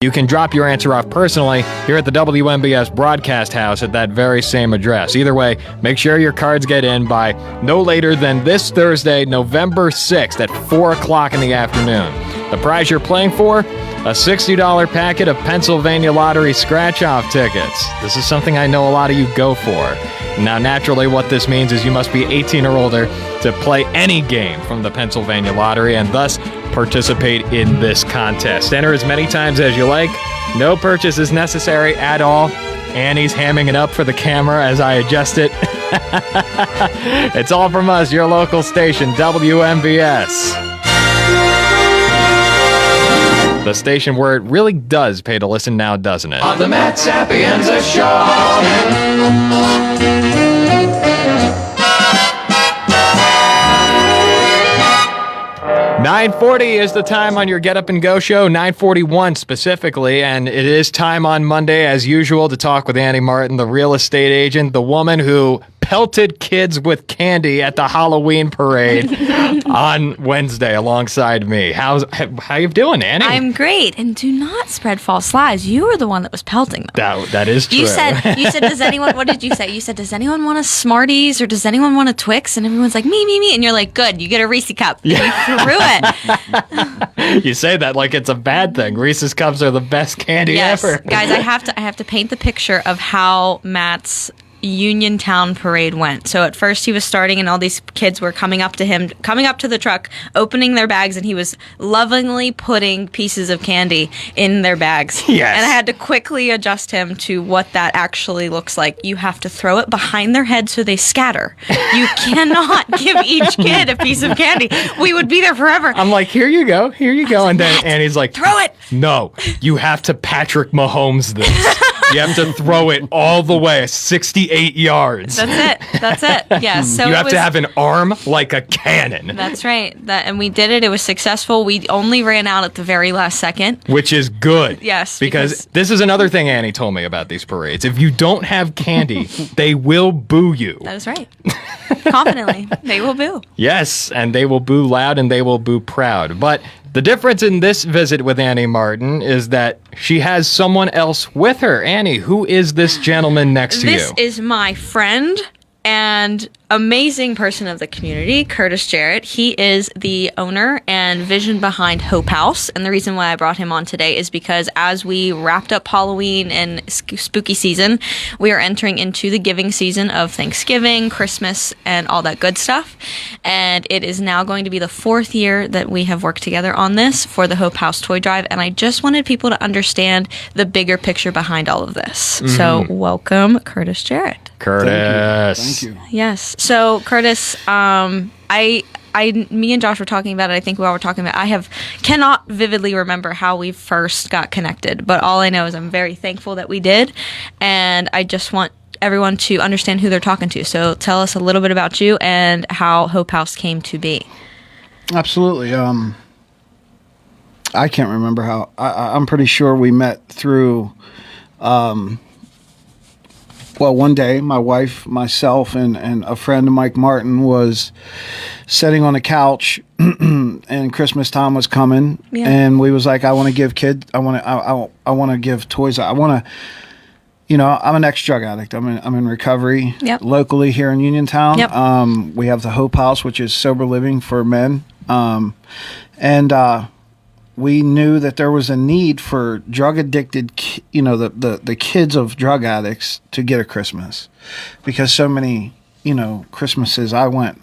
You can drop your answer off personally here at the WMBS Broadcast House at that very same address. Either way, make sure your cards get in by no later than this Thursday, November 6th at 4 o'clock in the afternoon. The prize you're playing for? A $60 packet of Pennsylvania Lottery scratch-off tickets. This is something I know a lot of you go for. Now, naturally, what this means is you must be 18 or older to play any game from the Pennsylvania Lottery and thus participate in this contest. Enter as many times as you like. No purchase is necessary at all. Annie's hamming it up for the camera as I adjust it. It's all from us, your local station, WMBS. The station where it really does pay to listen now, doesn't it? On the Matt Sapienza Show. 9:40 is the time on your Get Up and Go show, 9:41 specifically, and it is time on Monday, as usual, to talk with Annie Martin, the real estate agent, the woman who pelted kids with candy at the Halloween parade on Wednesday alongside me. How you doing, Annie? I'm great, and do not spread false lies. You were the one that was pelting them. That is true. You said, does anyone, what did you say? You said, does anyone want a Smarties or does anyone want a Twix? And everyone's like, me. And you're like, good, you get a Reese cup. And you threw it. You say that like it's a bad thing. Reese's Cups are the best candy ever. Guys, I have to paint the picture of how Matt's Uniontown parade went. So at first he was starting and all these kids were coming up to him, coming up to the truck, opening their bags, and he was lovingly putting pieces of candy in their bags. Yes. And I had to quickly adjust him to what that actually looks like. You have to throw it behind their head so they scatter. You cannot give each kid a piece of candy. We would be there forever. I'm like, here you go. And then Annie's like, throw it. No, you have to Patrick Mahomes this. You have to throw it all the way 68 yards. That's it. Yeah. So you have to have an arm like a cannon. That's right. And we did it. It was successful. We only ran out at the very last second. Which is good. Yes. Because this is another thing Annie told me about these parades. If you don't have candy, they will boo you. That is right. Confidently. They will boo. Yes, and they will boo loud and they will boo proud. But the difference in this visit with Annie Martin is that she has someone else with her. Annie, who is this gentleman next to you? This is my friend and amazing person of the community, Curtis Jarrett. He is the owner and vision behind Hope House. And the reason why I brought him on today is because as we wrapped up Halloween and spooky season, we are entering into the giving season of Thanksgiving, Christmas, and all that good stuff. And it is now going to be the 4th year that we have worked together on this for the Hope House Toy Drive. And I just wanted people to understand the bigger picture behind all of this. Mm-hmm. So welcome, Curtis Jarrett. Curtis. Thank you. Yes. So Curtis, me and Josh were talking about it. I think we all were talking about it. Cannot vividly remember how we first got connected, but all I know is I'm very thankful that we did, and I just want everyone to understand who they're talking to. So tell us a little bit about you and how Hope House came to be. Absolutely. I can't remember how. I'm pretty sure we met through. Well, one day, my wife, myself, and a friend of Mike Martin was sitting on a couch, and Christmas time was coming, and we was like, I want to give kids, I want to give toys. I want to, I'm an ex-drug addict. I'm in recovery locally here in Uniontown. Yep. We have the Hope House, which is sober living for men, we knew that there was a need for drug-addicted, the kids of drug addicts to get a Christmas. Because so many, Christmases I went,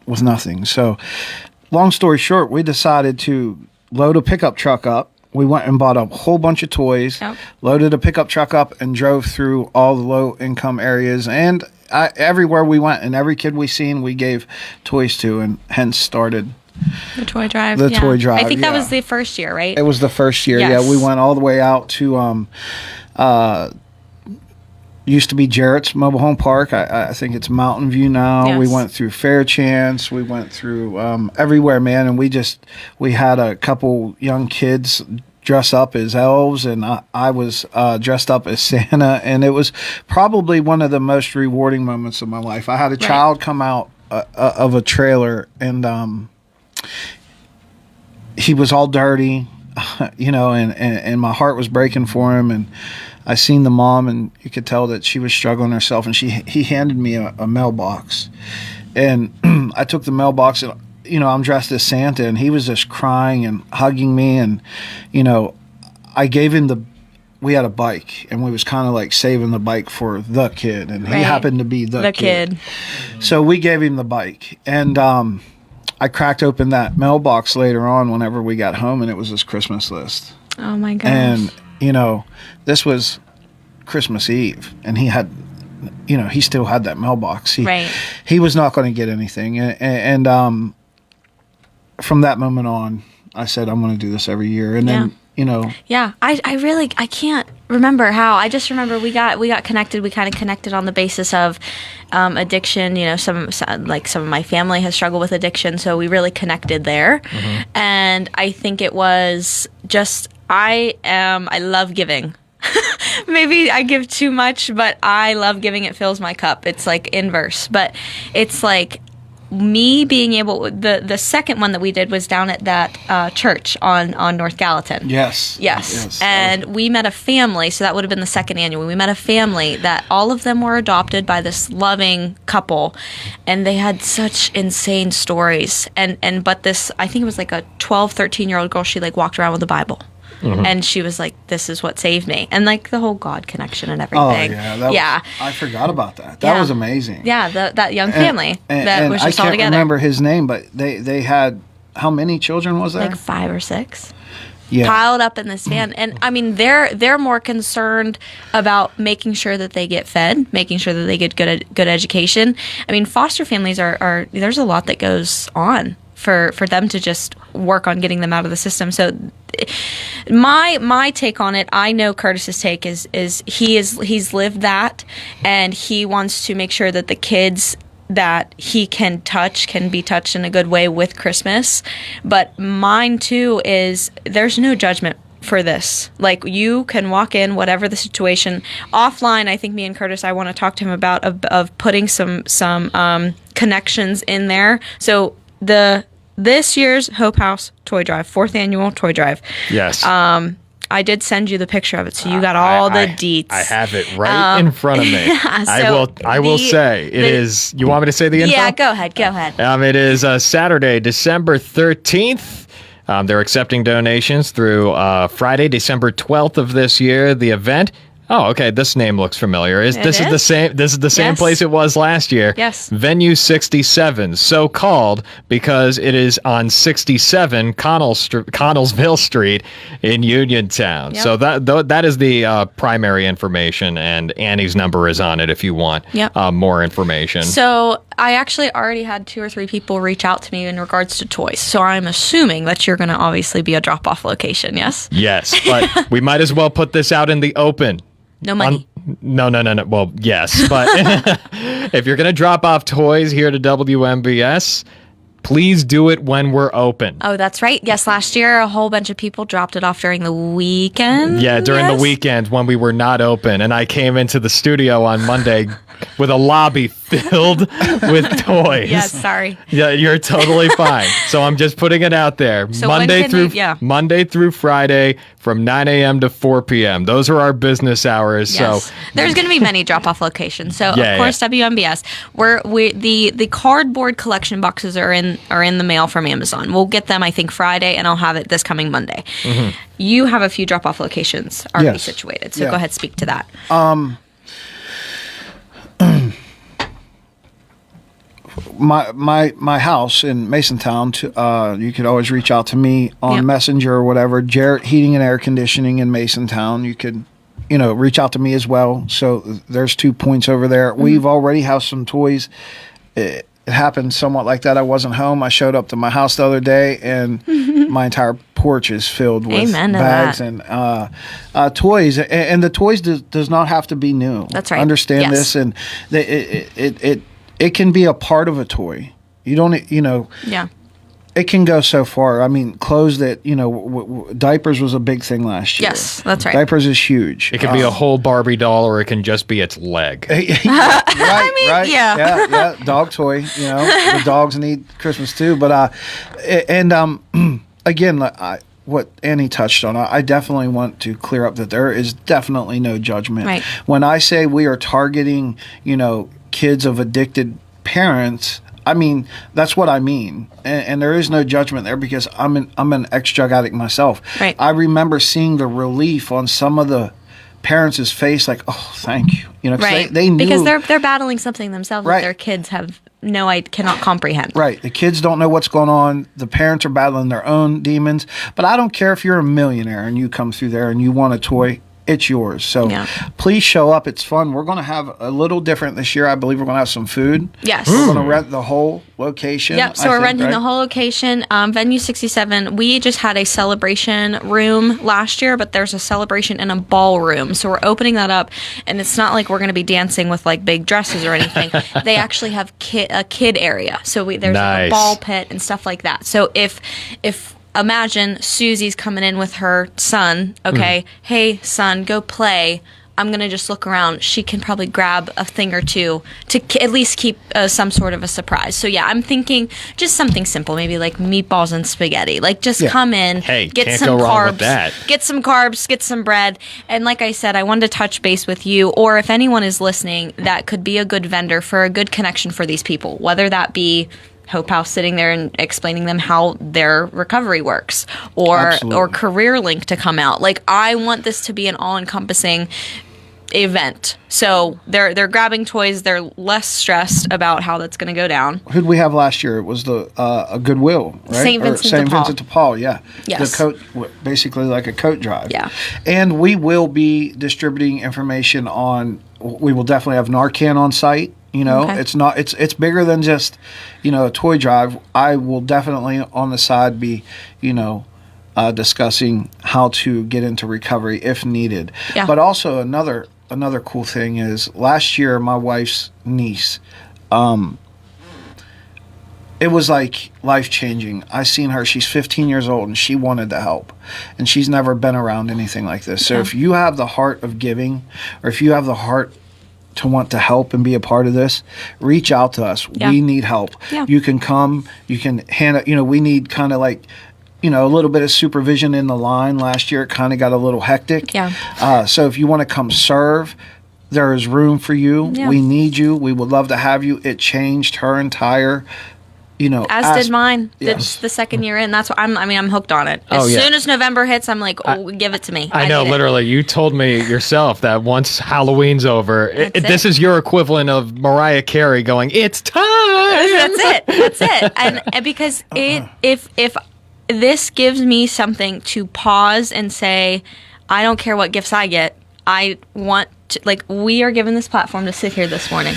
with nothing. So, long story short, we decided to load a pickup truck up. We went and bought a whole bunch of toys, loaded a pickup truck up, and drove through all the low-income areas. And everywhere we went and every kid we seen, we gave toys to, and hence started the toy drive. Toy drive. I think that was the first year, right? It was the first year. Yes. Yeah, we went all the way out to used to be Jarrett's Mobile Home Park. I think it's Mountain View now. Yes. We went through Fairchance. We went through everywhere, man. And we had a couple young kids dress up as elves, and I was dressed up as Santa, and it was probably one of the most rewarding moments of my life. I had a child come out of a trailer, and he was all dirty. you know, and my heart was breaking for him. And I seen the mom, and you could tell that she was struggling herself. And he handed me a mailbox, and I took the mailbox, and you know, I'm dressed as Santa, and he was just crying and hugging me, and you know, I gave him we had a bike, and we was kind of like saving the bike for the kid, and he happened to be the kid. So we gave him the bike, and I cracked open that mailbox later on whenever we got home, and it was his Christmas list. Oh my gosh. And you know, this was Christmas Eve, and he had, you know, he still had that mailbox. He was not going to get anything, and from that moment on, I said I'm going to do this every year, and then. You know. Yeah, I can't remember how. I just remember we got connected. We kind of connected on the basis of addiction. You know, some of my family has struggled with addiction, so we really connected there. And I think it was just I love giving. Maybe I give too much, but I love giving. It fills my cup. It's like inverse, but it's like. Me being able, the second one that we did was down at that church on North Gallatin. Yes. And we met a family, so that would have been the second annual. We met a family that all of them were adopted by this loving couple, and they had such insane stories. But this, I think it was like a 12, 13-year-old girl, she like walked around with a Bible. And she was like, "This is what saved me," and like the whole God connection and everything. Oh yeah, I forgot about that. That was amazing. Yeah, that young family that was just all together. I can't remember his name, but they had how many children was there? Like 5 or 6. Yeah. Piled up in this van, and I mean they're more concerned about making sure that they get fed, making sure that they get good education. I mean, foster families are there's a lot that goes on for them to just work on getting them out of the system. So my take on it, I know Curtis's take is he's lived that, and he wants to make sure that the kids that he can touch can be touched in a good way with Christmas. But mine too is there's no judgment for this. Like, you can walk in, whatever the situation. Offline, I think me and Curtis, I want to talk to him about of putting some connections in there. So this year's Hope House Toy Drive, 4th annual Toy Drive. Yes. I did send you the picture of it, so you got all the deets. I have it right in front of me. I will say it is. You want me to say the info? Yeah, go ahead. It is Saturday, December 13th. They're accepting donations through Friday, December 12th of this year. The event. Oh, okay. This name looks familiar. This is the same? This is the same place it was last year. Yes. Venue 67, so called because it is on 67 Connellsville Street in Uniontown. Yep. So that is the primary information, and Annie's number is on it if you want more information. So I actually already had 2 or 3 people reach out to me in regards to toys. So I'm assuming that you're going to obviously be a drop-off location. Yes. Yes, but we might as well put this out in the open. No money. No. Well, yes, but if you're going to drop off toys here to WMBS, please do it when we're open. Oh, that's right. Yes, last year a whole bunch of people dropped it off during the weekend. Yeah, during the weekend when we were not open, and I came into the studio on Monday with a lobby filled with toys. Yes, sorry. Yeah, you're totally fine. So I'm just putting it out there. So Monday through Friday from 9 a.m. to 4 p.m. Those are our business hours. Yes. So there's going to be many drop-off locations. So of course, WMBS, the cardboard collection boxes are in the mail from Amazon. We'll get them, I think, Friday, and I'll have it this coming Monday. Mm-hmm. You have a few drop-off locations already situated. So go ahead, speak to that. My house in Masontown, you could always reach out to me on Messenger or whatever. Jarrett Heating and Air Conditioning in Masontown. You could, reach out to me as well. So there's 2 points over there. Mm-hmm. We've already have some toys. It happened somewhat like that. I wasn't home. I showed up to my house the other day, and my entire porch is filled with bags and toys. And the toys does not have to be new. That's right. Understand this, and it can be a part of a toy. You don't, Yeah. It can go so far. I mean, clothes that, diapers was a big thing last year. Yes, that's right. Diapers is huge. It can be a whole Barbie doll, or it can just be its leg. Right. Yeah. Yeah. Dog toy, the dogs need Christmas too. But, again, what Annie touched on. I definitely want to clear up that there is definitely no judgment. Right. When I say we are targeting, kids of addicted parents, I mean, that's what I mean. And there is no judgment there because I'm an ex-drug addict myself. Right. I remember seeing the relief on some of the parents' face, like, oh, thank you. 'Cause Right. they knew. Because they're battling something themselves Right. that their kids have cannot comprehend. Right. The kids don't know what's going on. The parents are battling their own demons. But I don't care if you're a millionaire and you come through there and you want a toy. It's yours. So Yeah. please show up. It's fun. We're going to have a little different this year. I believe we're going to have some food. Yes. We're going to rent the whole location. Yep. So I we're think, renting right? the whole location. Venue 67. We just had a celebration room last year, but there's a celebration in a ballroom. So we're opening that up, and it's not like we're going to be dancing with like big dresses or anything. They actually have a kid area. So there's like Nice. a ball pit and stuff like that. So if imagine Susie's coming in with her son. Okay, hey son, go play. I'm gonna just look around. She can probably grab a thing or two to at least keep some sort of a surprise. So yeah, I'm thinking just something simple, maybe like meatballs and spaghetti. Like just Yeah. come in, Hey, get can't some go wrong carbs, with that. get some carbs, get some bread. And like I said, I wanted to touch base with you, or if anyone is listening that could be a good vendor for a good connection for these people, whether that be Hope House sitting there and explaining them how their recovery works, or Absolutely. Career Link to come out. Like I want this to be an all-encompassing event. So they're grabbing toys. They're less stressed about how that's going to go down. Who'd we have last year? It was the a Goodwill, right? St. Or Vincent St. de Paul. Vincent de Paul, yeah. Yes. The coat, basically like a coat drive. Yeah. And we will be distributing information on. We will definitely have Narcan on site. Okay. It's not. It's bigger than just, a toy drive. I will definitely on the side be, discussing how to get into recovery if needed. Yeah. But also another cool thing is last year my wife's niece. It was like life-changing. I seen her. She's 15 years old, and she wanted to help. And she's never been around anything like this. So if you have the heart of giving, or if you have the heart to want to help and be a part of this, reach out to us. Yeah. We need help. Yeah. You can come. You can hand it. We need kind of like, a little bit of supervision in the line. Last year, it kind of got a little hectic. Yeah. So if you want to come serve, there is room for you. Yeah. We need you. We would love to have you. It changed her entire, As did mine. Yes. It's the second year in. That's what I'm hooked on it. Oh, As yeah. soon as November hits, I'm like, give it to me. I know, need it. literally. You told me yourself that once Halloween's over, That's this it. is your equivalent of Mariah Carey going, "It's time." That's it. And because if this gives me something to pause and say, I don't care what gifts I get. I want to, we are given this platform to sit here this morning.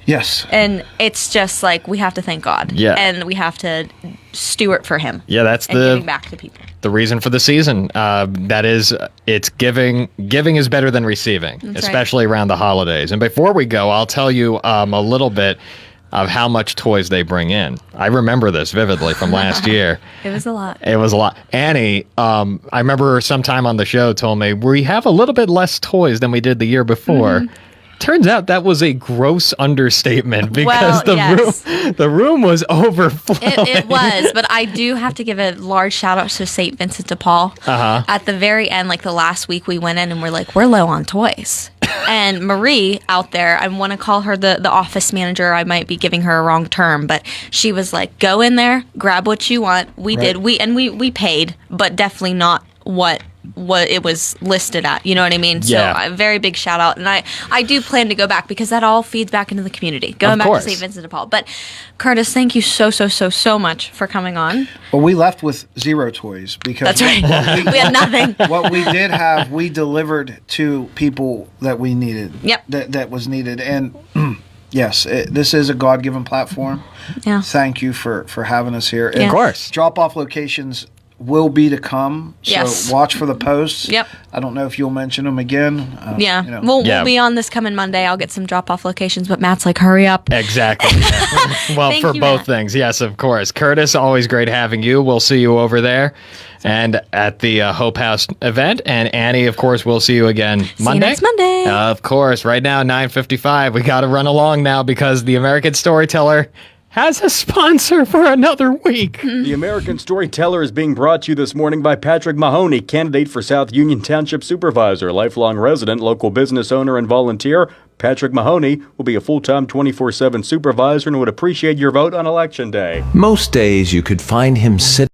Yes. And it's just like we have to thank God. Yeah. And we have to steward for Him. Yeah, that's And giving back to people. the reason for the season. That is, it's giving. Giving is better than receiving, That's right. especially around the holidays. And before we go, I'll tell you a little bit of how much toys they bring in. I remember this vividly from last year. It was a lot. It was a lot. Annie, I remember sometime on the show told me we have a little bit less toys than we did the year before. Mm-hmm. Turns out that was a gross understatement because yes. the room was overflowing. It was, but I do have to give a large shout out to St. Vincent de Paul. At the very end, like the last week, we went in and we're like, we're low on toys. And Marie out there, I want to call her the office manager. I might be giving her a wrong term, but she was like, go in there, grab what you want. We did. We paid, but definitely not what it was listed at. You know what I mean? Yeah. So a very big shout out. And I do plan to go back because that all feeds back into the community. Going back course. to St. Vincent de Paul. But Curtis, thank you so much for coming on. Well, we left with 0 toys because That's right. We had nothing. what we did have, we delivered to people that we needed. Yep. That was needed. And yes, this is a God-given platform. Yeah. Thank you for having us here. Yeah. Of course. Drop-off locations will be to come. So Yes. watch for the posts. Yep. I don't know if you'll mention them again. Yeah. Yeah. We'll be on this coming Monday. I'll get some drop off locations, but Matt's like, hurry up. Exactly. Well, Thank for you, both Matt. things. Yes, of course. Curtis, always great having you. We'll see you over there and at the Hope House event. And Annie, of course, we'll see you again Monday. you next Monday. Of course. Right now, 9:55. We got to run along now because the American Storyteller has a sponsor for another week. The American Storyteller is being brought to you this morning by Patrick Mahoney, candidate for South Union Township Supervisor, lifelong resident, local business owner, and volunteer. Patrick Mahoney will be a full-time 24/7 supervisor and would appreciate your vote on Election Day. Most days you could find him sitting